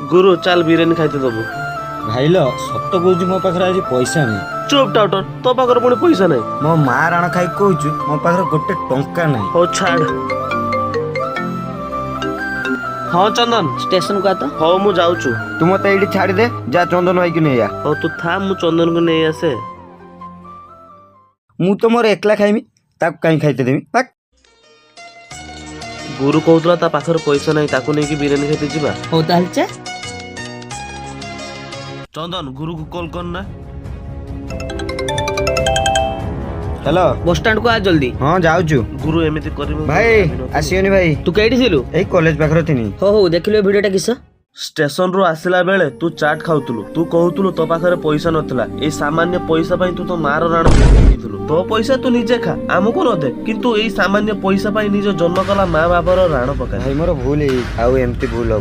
गुरु चल बिरियानी खाइते दबु। भाइल सत कହୁଛି ମୋ ପାଖରେ ଆଜି ପଇସା ନାହିଁ। चुप टाउटर तो पाखर पुणी पैसा नहीं। ମୋ ମା ରାଣ ଖାଇ କହୁଛୁ ମୋ ପାଖରେ ଗୋଟେ ଟଙ୍କା ନାହିଁ। हो छाड़। हाँ चंदन स्टेशन को आता हो मु जाऊछु। ତୁ ମତେ ଏଇଠି ଛାଡ଼ି ଦେ ଯା ଚନ୍ଦନ ଭାଇକି ନେଇ ଆ। हो तू था मु चंदन को नहीं आसे। ମୁଁ ତ ମୋର ଏକଲା ଖାଇମି ତାକୁ କାହିଁ ଖାଇତେ ଦେମି। ବାକ୍। गुरु कहूतला ता पाखर पैसा नहीं ताकू नहीं कि बिरियानी खाइते जिबा। हो ताल चा चंदन गुरु को कॉल करना। हेलो बस स्टैंड को आ जल्दी। ହଁ ଯାଉଛୁ। गुरु एमिति करिमु। ଭାଇ ଆସିବନି ଭାଇ तू केडी थिलु ଏଇ କଲେଜ ପାଖରେ ଥିନି। हो देखिलो वीडियोटा किस स्टेशन रु आसिला बेले तू चाट खाउतलु। तू कहूतलु तो पाखरे पैसा नथिला। ए सामान्य पैसा पई तू तो मार राण खाइतलु। तो पैसा तू निजे खा आमको न दे किंतु एई सामान्य पैसा पई निज जन्म कला मां बापर राण पका। ଭାଇ ମୋର ଭୁଲ ହେଇ ଆଉ ଏମିତି ଭୁଲ ହବ